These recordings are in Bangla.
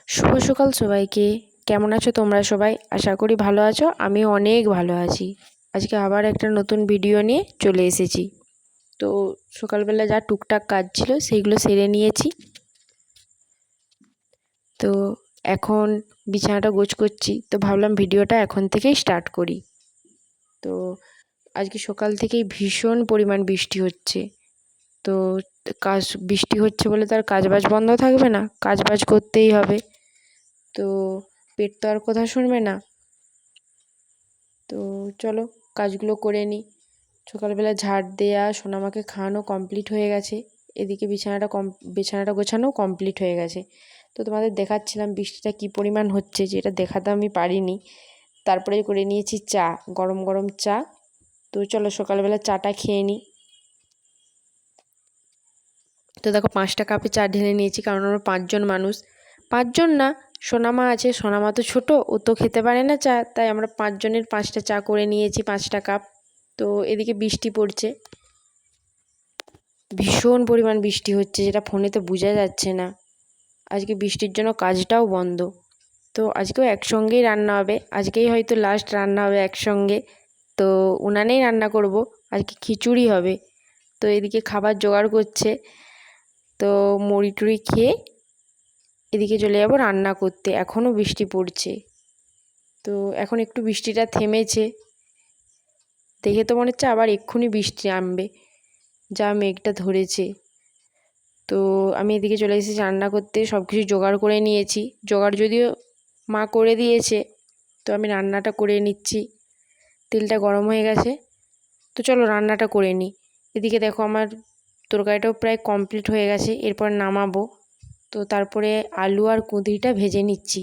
শুভ সকাল সবাইকে। কেমন আছো তোমরা সবাই? আশা করি ভালো আছো। আমি অনেক ভালো আছি। আজকে আবার একটা নতুন ভিডিও নিয়ে চলে এসেছি। তো সকালবেলা যা টুকটাক কাজ ছিল সেইগুলো সেরে নিয়েছি। তো এখন বিছানাটা গোছ করছি, তো ভাবলাম ভিডিওটা এখন থেকেই স্টার্ট করি। তো আজকে সকাল থেকেই ভীষণ পরিমাণ বৃষ্টি হচ্ছে। তো বৃষ্টি হচ্ছে বলে তার কাজবাজ বন্ধ থাকবে না, কাজবাজ করতেই হবে। তো পেট তো আর কথা শুনবে না। তো চলো কাজগুলো করে নিই। সকালবেলা ঝাড় দেওয়া, সোনামাকে খাওয়ানো কমপ্লিট হয়ে গেছে। এদিকে বিছানাটা গোছানো কমপ্লিট হয়ে গেছে। তো তোমাদের দেখাচ্ছিলাম বৃষ্টিটা কী পরিমাণ হচ্ছে, যেটা দেখাতে আমি পারিনি। তারপরে করে নিয়েছি চা, গরম গরম চা। তো চলো সকালবেলা চাটা খেয়ে নিই। তো দেখো 5টা কাপে চা ঢেলে নিয়েছি, কারণ আমরা 5জন মানুষ। 5জন না, সোনামা আছে, সোনামা তো ছোটো, ও তো খেতে পারে না চা, তাই আমরা 5জনের 5টা চা করে নিয়েছি, 5টা কাপ। তো এদিকে বৃষ্টি পড়ছে, ভীষণ পরিমাণ বৃষ্টি হচ্ছে, যেটা ফোনেতে বোঝা যাচ্ছে না। আজকে বৃষ্টির জন্য কাজটাও বন্ধ। তো আজকেও একসঙ্গেই রান্না হবে, আজকেই হয়তো লাস্ট রান্না হবে একসঙ্গে। তো উনানেই রান্না করব, আজকে খিচুড়ি হবে। তো এদিকে খাবার জোগাড় করছে। তো মুড়ি টুড়ি খেয়ে এদিকে চলে যাব রান্না করতে। এখনও বৃষ্টি পড়ছে। তো এখন একটু বৃষ্টিটা থেমেছে, দেখে তো মনে হচ্ছে আবার এক্ষুনি বৃষ্টি নামবে, যা মেঘটা ধরেছে। তো আমি এদিকে চলে এসেছি রান্না করতে, সব কিছু জোগাড় করে নিয়েছি। জোগাড় যদিও মা করে দিয়েছে, তো আমি রান্নাটা করে নিচ্ছি। তেলটা গরম হয়ে গেছে, তো চলো রান্নাটা করে নিই। এদিকে দেখো আমার তরকারিটাও প্রায় কমপ্লিট হয়ে গেছে, এরপর নামাবো। তো তারপরে আলু আর কুঁদরিটা ভেজে নিচ্ছি।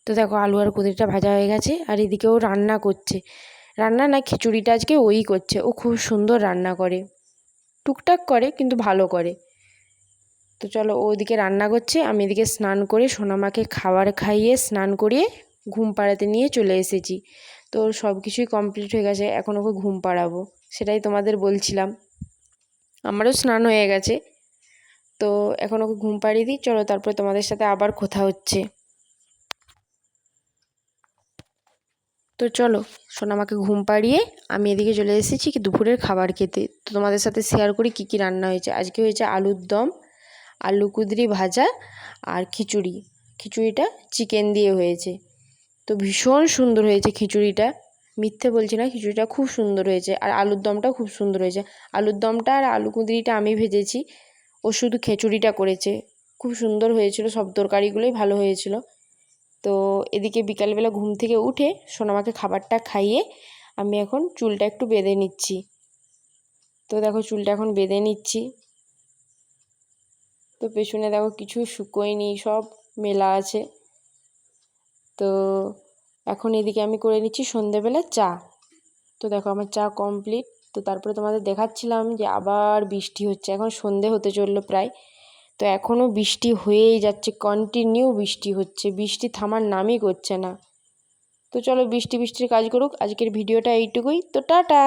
তো দেখো আলু আর কুঁদরিটা ভাজা হয়ে গেছে, আর এদিকেও রান্না করছে। রান্না না, খিচুড়িটা আজকে ওই করছে। ও খুব সুন্দর রান্না করে, টুকটাক করে কিন্তু ভালো করে। তো চলো ও ওদিকে রান্না করছে, আমি এদিকে স্নান করে সোনামাকে খাবার খাইয়ে স্নান করিয়ে ঘুম পাড়াতে নিয়ে চলে এসেছি। তো সব কিছুই কমপ্লিট হয়ে গেছে, এখন ওকে ঘুম পাড়াবো, সেটাই তোমাদের বলছিলাম। আমারও স্নান হয়ে গেছে। তো এখন ওকে ঘুম পাড়িয়ে দিই, চলো তারপরে তোমাদের সাথে আবার কথা হচ্ছে। তো চলো সোনামাকে ঘুম পাড়িয়ে আমি এদিকে চলে এসেছি কি দুপুরের খাবার খেতে। তো তোমাদের সাথে শেয়ার করি কী কী রান্না হয়েছে। আজকে হয়েছে আলুর দম, আলু কুঁদরি ভাজা আর খিচুড়ি। খিচুড়িটা চিকেন দিয়ে হয়েছে। তো ভীষণ সুন্দর হয়েছে খিচুড়িটা, মিথ্যে বলছি না, খিচুড়িটা খুব সুন্দর হয়েছে। আর আলুর দমটাও খুব সুন্দর হয়েছে। আলুর দমটা আর আলু কুঁদরিটা আমি ভেজেছি, ও শুধু খিচুড়িটা করেছে। খুব সুন্দর হয়েছিল, সব তরকারিগুলোই ভালো হয়েছিল। তো এদিকে বিকালবেলা ঘুম থেকে উঠে সোনামাকে খাবারটা খাইয়ে আমি এখন চুলটা একটু বেঁধে নিচ্ছি। তো দেখো চুলটা এখন বেঁধে নিচ্ছি। তো পেছনে দেখো কিছু শুকোয়নি, সব মেলা আছে। তো এখন এদিকে আমি করে নিচ্ছি সন্ধেবেলা চা। তো দেখো আমার চা কমপ্লিট। তো তারপরে তোমাদের দেখাচ্ছিলাম যে আবার বৃষ্টি হচ্ছে, এখন সন্ধে হতে চললো প্রায়। তো এখনও বৃষ্টি হয়েই যাচ্ছে, কন্টিনিউ বৃষ্টি হচ্ছে, বৃষ্টি থামার নামই করছে না। তো চলো বৃষ্টির কাজ করুক। আজকের ভিডিওটা এইটুকুই। তো টাটা।